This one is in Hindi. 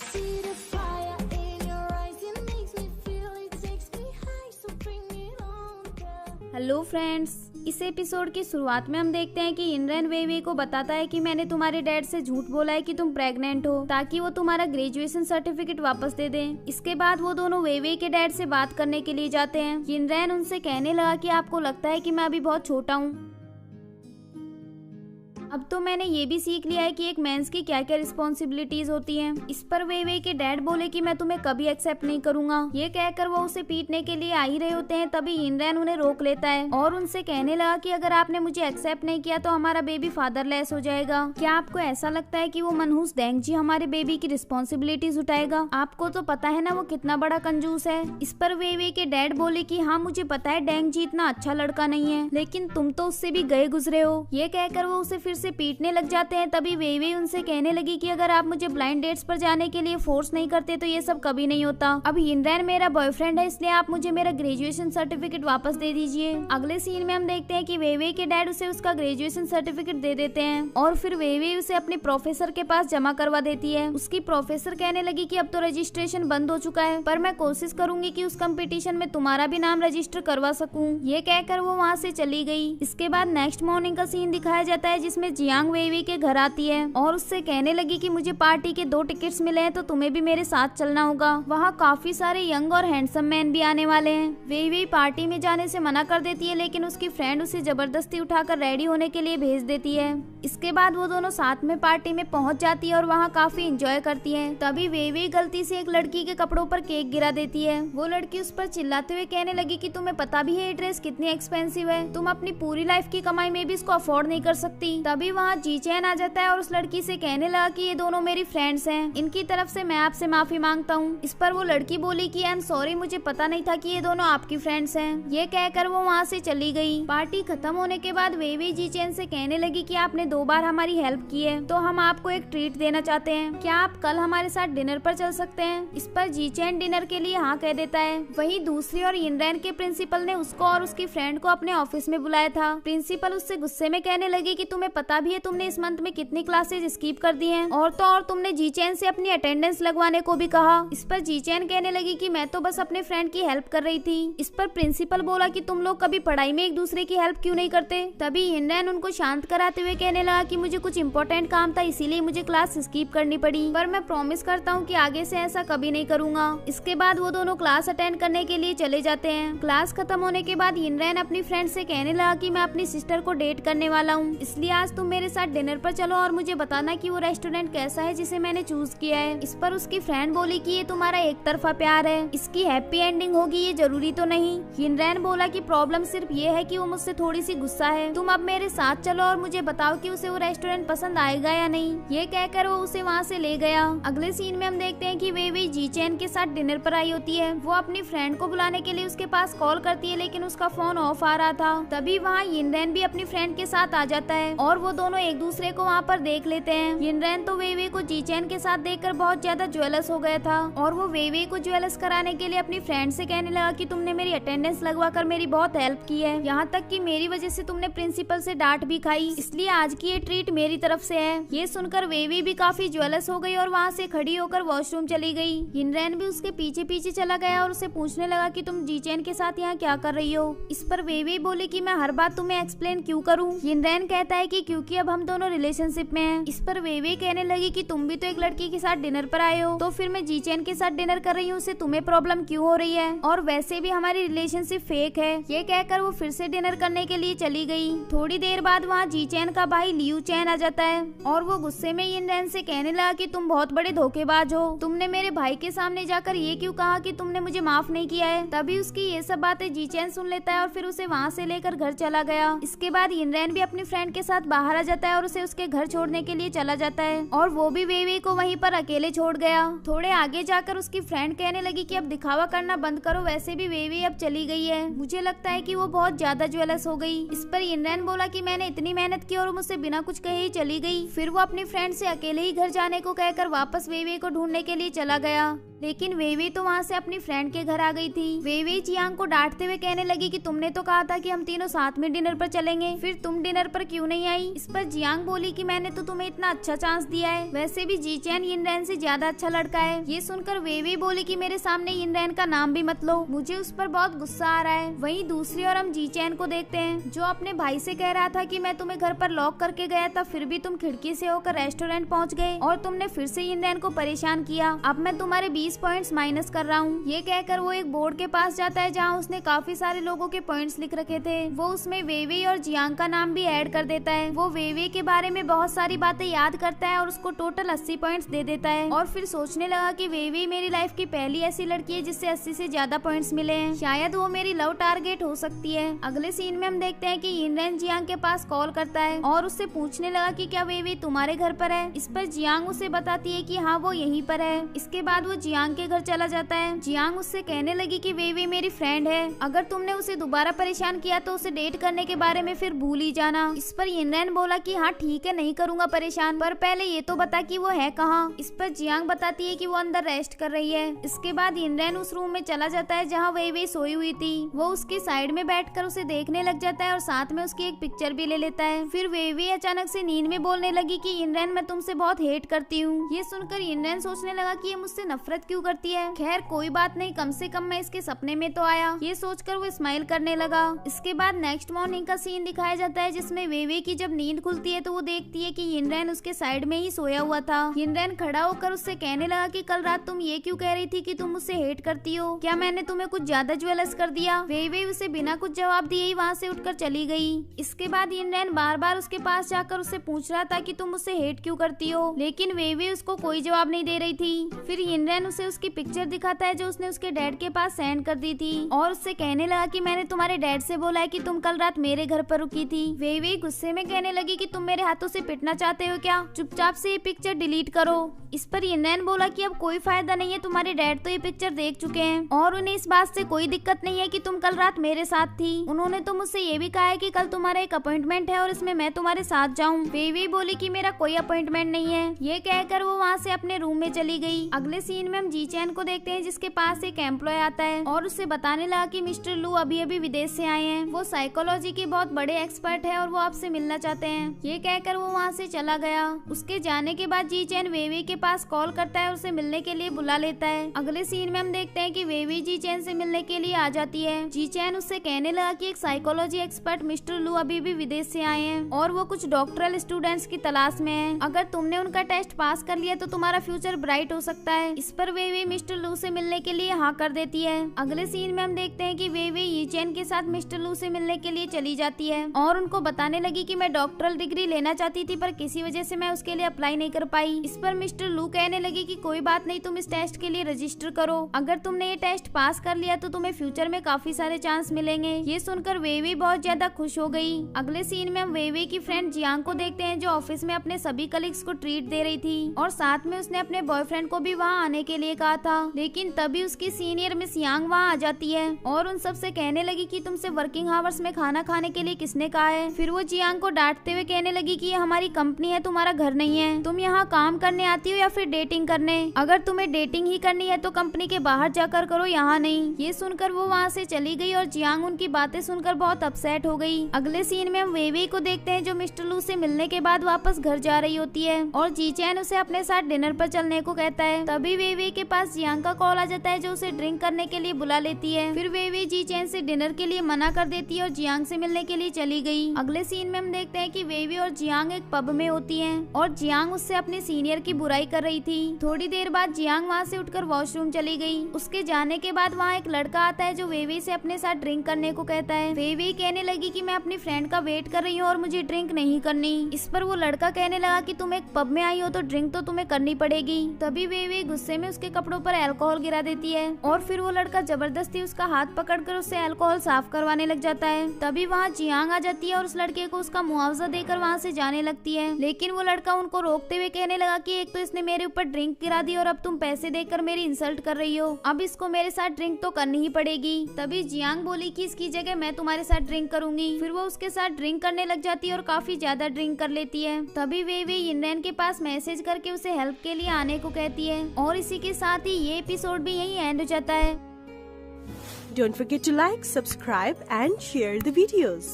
see the fire in your eyes, it makes me feel, it takes me high, so bring it on, girl. Hello friends, इस एपिसोड की शुरुआत में हम देखते हैं कि इनरेन वेइवेई को बताता है कि मैंने तुम्हारे डैड से झूठ बोला है कि तुम प्रेग्नेंट हो, ताकि वो तुम्हारा ग्रेजुएशन सर्टिफिकेट वापस दे दें। इसके बाद वो दोनों वेइवेई के डैड से बात करने के लिए जाते हैं। इनरेन उनसे कहने लगा कि आपको लगता है कि मैं अभी बहुत छोटा हूँ। अब तो मैंने ये भी सीख लिया है कि एक मेंस की क्या क्या रिस्पॉन्सिबिलिटीज होती हैं। इस पर वेइवेई के डैड बोले कि मैं तुम्हें कभी एक्सेप्ट नहीं करूंगा। ये कहकर वो उसे पीटने के लिए आ ही रहे होते हैं, तभी इनरेन उन्हें रोक लेता है और उनसे कहने लगा कि अगर आपने मुझे एक्सेप्ट नहीं किया तो हमारा बेबी फादरलेस हो जाएगा। क्या आपको ऐसा लगता है कि वो मनहूस डेंगजी हमारे बेबी की रिस्पॉन्सिबिलिटीज उठाएगा? आपको तो पता है ना वो कितना बड़ा कंजूस है। इस पर वेइवेई के डैड बोले कि हाँ मुझे पता है डेंगजी इतना अच्छा लड़का नहीं है, लेकिन तुम तो उससे भी गए गुजरे हो। ये कहकर वो उसे फिर से पीटने लग जाते हैं। तभी वेइवेई उनसे कहने लगी कि अगर आप मुझे ब्लाइंड डेट्स पर जाने के लिए फोर्स नहीं करते तो ये सब कभी नहीं होता। अब इनरेन मेरा बॉयफ्रेंड है, इसलिए आप मुझे मेरा ग्रेजुएशन सर्टिफिकेट वापस दे दीजिए। अगले सीन में हम देखते हैं कि वेइवेई के डैड उसे उसका ग्रेजुएशन सर्टिफिकेट दे देते हैं और फिर वेइवेई उसे अपने प्रोफेसर के पास जमा करवा देती है। उसकी प्रोफेसर कहने लगी कि अब तो रजिस्ट्रेशन बंद हो चुका है, पर मैं कोशिश करूंगी कि उस कंपटीशन में तुम्हारा भी नाम रजिस्टर करवा सकूं। ये कहकर वो वहाँ से चली गई। इसके बाद नेक्स्ट मॉर्निंग का सीन दिखाया जाता है, जिसमें जियांग वेइवेई के घर आती है और उससे कहने लगी कि मुझे पार्टी के 2 टिकट्स मिले हैं, तो तुम्हें भी मेरे साथ चलना होगा। वहाँ काफी सारे यंग और हैंडसम मैन भी आने वाले हैं। वेइवेई पार्टी में जाने से मना कर देती है, लेकिन उसकी फ्रेंड उसे जबरदस्ती उठाकर रेडी होने के लिए भेज देती है। इसके बाद वो दोनों साथ में पार्टी में पहुंच जाती है और वहाँ काफी एंजॉय करती है। तभी वेइवेई गलती से एक लड़की के कपड़ों पर केक गिरा देती है। वो लड़की उस पर चिल्लाते हुए कहने लगी कि तुम्हें पता भी है ये ड्रेस कितनी एक्सपेंसिव है, तुम अपनी पूरी लाइफ की कमाई में भी इसको अफोर्ड नहीं कर सकती। तभी वहाँ जीचैन आ जाता है और उस लड़की से कहने लगा कि ये दोनों मेरी फ्रेंड्स हैं, इनकी तरफ से मैं आपसे माफी मांगता हूँ। इस पर वो लड़की बोली कि आई एम सॉरी, मुझे पता नहीं था कि ये दोनों आपकी फ्रेंड्स हैं। ये कहकर वो वहाँ से चली गई। पार्टी खत्म होने के बाद वेइवेई जीचैन से कहने लगी कि आपने 2 बार हमारी हेल्प की है, तो हम आपको एक ट्रीट देना चाहते हैं। क्या आप कल हमारे साथ डिनर पर चल सकते हैं? इस पर जीचैन डिनर के लिए हाँ कह देता है। वहीं दूसरी ओर इनरेन के प्रिंसिपल ने उसको और उसकी फ्रेंड को अपने ऑफिस में बुलाया था। प्रिंसिपल उससे गुस्से में कहने लगी कि तुम्हें पता भी है तुमने इस मंथ में कितनी क्लासेज स्किप कर दी हैं, और तो और तुमने जीचैन से अपनी अटेंडेंस लगवाने को भी कहा। इस पर जीचैन कहने लगी कि मैं तो बस अपने फ्रेंड की हेल्प कर रही थी। इस पर प्रिंसिपल बोला कि तुम लोग कभी पढ़ाई में एक दूसरे की हेल्प क्यों नहीं करते? तभी इनरेन उनको शांत कराते हुए कहने लगा कि मुझे कुछ इंपॉर्टेंट काम था, इसीलिए मुझे क्लास स्किप करनी पड़ी, पर मैं प्रॉमिस करता हूँ कि आगे से ऐसा कभी नहीं करूंगा। इसके बाद वो दोनों क्लास अटेंड करने के लिए चले जाते हैं। क्लास खत्म होने के बाद इनरेन अपनी फ्रेंड से कहने लगा कि मैं अपनी सिस्टर को डेट करने वाला हूँ, इसलिए आज तुम मेरे साथ डिनर पर चलो और मुझे बताना कि वो रेस्टोरेंट कैसा है जिसे मैंने चूज किया है। इस पर उसकी फ्रेंड बोली कि ये तुम्हारा एक तरफा प्यार है, इसकी हैप्पी एंडिंग होगी ये जरूरी तो नहीं। इनरेन बोला कि प्रॉब्लम सिर्फ ये है कि वो मुझसे थोड़ी सी गुस्सा है, तुम अब मेरे साथ चलो और मुझे बताओ कि उसे वो रेस्टोरेंट पसंद आएगा या नहीं। ये कहकर वो उसे वहाँ से ले गया। अगले सीन में हम देखते हैं कि वेइवेई जीचैन के साथ डिनर पर आई होती है। वो अपनी फ्रेंड को बुलाने के लिए उसके पास कॉल करती है, लेकिन उसका फोन ऑफ आ रहा था। तभी वहाँ इनरेन भी अपनी फ्रेंड के साथ आ जाता है और वो दोनों एक दूसरे को वहाँ पर देख लेते हैं। इनरेन तो वेइवेई को जीचैन के साथ देखकर बहुत ज्यादा ज्वेलस हो गया था और वो वेइवेई को ज्वेलस कराने के लिए अपनी फ्रेंड से कहने लगा कि तुमने मेरी अटेंडेंस लगवाकर मेरी बहुत हेल्प की है, यहाँ तक कि मेरी वजह से तुमने प्रिंसिपल से डांट भी खाई, इसलिए आज की ये ट्रीट मेरी तरफ से है। ये सुनकर वेइवेई भी काफी ज्वेलस हो गई और वहाँ से खड़ी होकर वॉशरूम चली गई। इनरेन भी उसके पीछे पीछे चला गया और उसे पूछने लगा कि तुम जीचैन के साथ यहाँ क्या कर रही हो? इस पर वेइवेई बोली कि मैं हर बात तुम्हें एक्सप्लेन क्यों करूँ? इनरेन कहता है कि क्योंकि अब हम दोनों रिलेशनशिप में हैं। इस पर वेइवेई कहने लगी कि तुम भी तो एक लड़की के साथ डिनर पर आए हो, तो फिर मैं जीचैन के साथ डिनर कर रही हूँ, उससे तुम्हें प्रॉब्लम क्यों हो रही है? और वैसे भी हमारी रिलेशनशिप फेक है। ये कहकर वो फिर से डिनर करने के लिए चली गई। थोड़ी देर बाद वहाँ जीचैन का भाई लियू चैन आ जाता है और वो गुस्से में इनरेन से कहने लगा कि तुम बहुत बड़े धोखेबाज हो, तुमने मेरे भाई के सामने जाकर ये क्यों कहा कि तुमने मुझे माफ नहीं किया है? तभी उसकी ये सब बातें जीचैन सुन लेता है और फिर उसे वहाँ से लेकर घर चला गया। इसके बाद इनरेन भी अपनी फ्रेंड के साथ बाहर आ जाता है और उसे उसके घर छोड़ने के लिए चला जाता है और वो भी वेइवेई को वहीं पर अकेले छोड़ गया। थोड़े आगे जाकर उसकी फ्रेंड कहने लगी कि अब दिखावा करना बंद करो, वैसे भी वेइवेई अब चली गई है, मुझे लगता है कि वो बहुत ज्यादा ज्वेलस हो गई। इस पर इनरेन बोला कि मैंने इतनी मेहनत की और मुझसे बिना कुछ कहे ही चली गई। फिर वो अपनी फ्रेंड से अकेले ही घर जाने को कहकर वापस वेइवेई को ढूंढने के लिए चला गया, लेकिन वेइवेई तो वहाँ से अपनी फ्रेंड के घर आ गई थी। वेइवेई जियांग को डांटते हुए कहने लगी कि तुमने तो कहा था कि हम तीनों साथ में डिनर पर चलेंगे, फिर तुम डिनर पर क्यों नहीं आई? इस पर जियांग बोली कि मैंने तो तुम्हें इतना अच्छा चांस दिया है, वैसे भी जी चैन यिनरैन से ज्यादा अच्छा लड़का है। ये सुनकर वेवे बोली कि मेरे सामने यिनरैन का नाम भी मत लो, मुझे उस पर बहुत गुस्सा आ रहा है। वहीं दूसरी ओर हम जी चैन को देखते हैं जो अपने भाई से कह रहा था कि मैं तुम्हें घर पर लॉक करके गया था, फिर भी तुम खिड़की से होकर रेस्टोरेंट पहुंच गए और तुमने फिर से यिनरैन को परेशान किया। अब मैं तुम्हारे 20 पॉइंट्स माइनस कर रहा हूँ। ये कहकर वो एक बोर्ड के पास जाता है जहाँ उसने काफी सारे लोगों के पॉइंट्स लिख रखे थे। वो उसमें वेवे और जियांग का नाम भी ऐड कर देता है। वो वेवे के बारे में बहुत सारी बातें याद करता है और उसको टोटल 80 पॉइंट्स दे देता है और फिर सोचने लगा कि वेवे मेरी लाइफ की पहली ऐसी लड़की है जिससे 80 से ज्यादा पॉइंट्स मिले हैं, शायद वो मेरी लव टारगेट हो सकती है। अगले सीन में हम देखते हैं कि यिनरैन जियांग के पास कॉल करता है और उससे पूछने लगा कि क्या वेवे तुम्हारे घर पर है। इस पर जियांग उसे बताती है कि हाँ वो यहीं पर है। इसके बाद वो जियांग के घर चला जाता है। जियांग उससे कहने लगी कि वेवे मेरी फ्रेंड है, अगर तुमने उसे दोबारा परेशान किया तो उसे डेट करने के बारे में फिर भूल ही जाना। इस पर यिनरैन बोला कि हाँ ठीक है, नहीं करूंगा परेशान, पर पहले ये तो बता कि वो है कहाँ। इस पर जियांग बताती है कि वो अंदर रेस्ट कर रही है। इसके बाद यिनरैन उस रूम में चला जाता है जहाँ वेवे सोई हुई थी। वो उसके साइड में बैठकर उसे देखने लग जाता है और साथ में उसकी एक पिक्चर भी ले लेता है। फिर वेवे अचानक से नींद में बोलने लगी कि यिनरैन मैं तुमसे बहुत हेट करती हूँ। ये सुनकर यिनरैन सोचने लगा कि ये मुझसे नफरत क्यों करती है। खैर कोई बात नहीं, कम से कम मैं इसके सपने में तो आया। ये सोचकर वो स्माइल करने लगा। इसके बाद नेक्स्ट मॉर्निंग का सीन दिखाया जाता है जिसमें वेवे की जब नींद खुलती है तो वो देखती है कि यिनरैन उसके साइड में ही सोया हुआ था। यिनरैन खड़ा होकर उससे कहने लगा कि कल रात तुम ये क्यों कह रही थी कि तुम मुझसे हेट करती हो, क्या मैंने तुम्हें कुछ ज्यादा ज्वेलस कर दिया। वेवे उसे बिना कुछ जवाब दिए ही वहाँ से उठकर चली गई। इसके बाद यिनरैन बार बार उसके पास जाकर उससे पूछ रहा था कि तुम मुझसे हेट क्यों करती हो, लेकिन वेवे उसको कोई जवाब नहीं दे रही थी। फिर यिनरैन उसे उसकी पिक्चर दिखाता है जो उसने उसके डैड के पास सेंड कर दी थी और उससे कहने लगा कि मैंने तुम्हारे डैड से बोला है कि तुम कल रात मेरे घर पर रुकी थी। वेवे गुस्से में कहने लगी कि तुम मेरे हाथों से पिटना चाहते हो क्या, चुपचाप से ये पिक्चर डिलीट करो। इस पर यिनरैन बोला कि अब कोई फायदा नहीं है, तुम्हारे डैड तो ये पिक्चर देख चुके हैं और उन्हें इस बात से कोई दिक्कत नहीं है कि तुम कल रात मेरे साथ थी। उन्होंने तो मुझसे ये भी कहा है कि कल तुम्हारा एक अपॉइंटमेंट है और इसमें मैं तुम्हारे साथ जाऊं। वेवे बोली कि मेरा कोई अपॉइंटमेंट नहीं है। ये कहकर वो वहाँ से अपने रूम में चली गई। अगले सीन में हम जी चैन को देखते हैं जिसके पास एक एम्प्लॉय आता है और उससे बताने लगा कि मिस्टर लू अभी अभी विदेश से आए हैं, वो साइकोलॉजी के बहुत बड़े एक्सपर्ट है और वो आपसे मिलना चाहते हैं। ये कहकर वो वहाँ से चला गया। उसके जाने के बाद जी चैन वेवे के पास कॉल करता है और उसे मिलने के लिए बुला लेता है। अगले सीन में हम देखते हैं कि वेवे जी चैन से मिलने के लिए आ जाती है। जी चैन उससे कहने लगा कि एक साइकोलॉजी एक्सपर्ट मिस्टर लू अभी भी विदेश से आए हैं और वो कुछ डॉक्टरल स्टूडेंट्स की तलाश में है, अगर तुमने उनका टेस्ट पास कर लिया तो तुम्हारा फ्यूचर ब्राइट हो सकता है। इस पर वेवे मिस्टर लू से मिलने के लिए हाँ कर देती है। अगले सीन में हम देखते हैं कि वेवे यी चैन के साथ मिस्टर लू से मिलने के लिए चली जाती है और उनको बताने लगी कि मैं डॉक्टरल डिग्री लेना चाहती थी पर किसी वजह से मैं उसके लिए अप्लाई नहीं कर पाई। इस पर मिस्टर लू कहने लगी कि कोई बात नहीं, तुम इस टेस्ट के लिए रजिस्टर करो, अगर तुमने ये टेस्ट पास कर लिया तो तुम्हें फ्यूचर में काफी सारे चांस मिलेंगे। ये सुनकर वेवे बहुत ज्यादा खुश हो गई। अगले सीन में हम वेवे की फ्रेंड जियांग को देखते हैं जो ऑफिस में अपने सभी कलीग्स को ट्रीट दे रही थी और साथ में उसने अपने बॉयफ्रेंड को भी वहाँ आने के लिए कहा था, लेकिन तभी उसकी सीनियर मिस यांग वहाँ आ जाती है और उन सबसे कहने लगी कि तुमसे वर्किंग आवर्स में खाना खाने के लिए किसने कहा है। फिर वो जियांग को डांटते हुए कहने लगी कि ये हमारी कंपनी है, तुम्हारा घर नहीं है, तुम यहाँ काम करने आती हो या फिर डेटिंग करने, अगर तुम्हें डेटिंग ही करनी है तो कंपनी के बाहर जाकर करो, यहाँ नहीं। ये सुनकर वो वहाँ से चली गई और जियांग उनकी बातें सुनकर बहुत अपसेट हो गई। अगले सीन में हम वेवे को देखते हैं जो मिस्टर लू से मिलने के बाद वापस घर जा रही होती है और जी चैन उसे अपने साथ डिनर पर चलने को कहता है। तभी वेवे के पास जियांग का कॉल आ जाता है जो उसे ड्रिंक करने के लिए बुला लेती है। फिर वेवे जी चैन से डिनर के लिए मना कर देती है और जियांग से मिलने के लिए चली गई। अगले सीन में हम देखते हैं कि वेवे और जियांग एक पब में होती हैं और जियांग उससे अपने सीनियर की बुराई कर रही थी। थोड़ी देर बाद जियांग वहाँ से उठकर वॉशरूम चली गई। उसके जाने के बाद वहाँ एक लड़का आता है जो वेवे से अपने साथ ड्रिंक करने को कहता है। वेवे कहने लगी कि मैं अपनी फ्रेंड का वेट कर रही हूँ और मुझे ड्रिंक नहीं करनी। इस पर वो लड़का कहने लगा कि तुम एक पब में आई हो तो ड्रिंक तो तुम्हें करनी पड़ेगी। तभी वेवे गुस्से में उसके कपड़ों पर अल्कोहल गिरा देती है और फिर वो लड़का जबरदस्ती उसका हाथ पकड़कर उससे अल्कोहल साफ करवाने लग जाता है। तभी वहाँ जियांग आ जाती है और उस लड़के को उसका मुआवजा देकर वहाँ से जाने लगती है, लेकिन वो लड़का उनको रोकते हुए कहने लगा कि एक तो इसने मेरे ऊपर ड्रिंक गिरा दी और अब तुम पैसे देकर मेरी इंसल्ट कर रही हो, अब इसको मेरे साथ ड्रिंक तो करनी ही पड़ेगी। तभी जियांग बोली कि इसकी जगह मैं तुम्हारे साथ ड्रिंक करूंगी। फिर वो उसके साथ ड्रिंक करने लग जाती है और काफी ज्यादा ड्रिंक कर लेती है। तभी वेवे यिनरैन के पास मैसेज करके उसे हेल्प के लिए आने को कहती है और इसी के साथ ही ये एपिसोड भी यहीं एंड हो जाता है। Don't forget to like, subscribe and share the videos.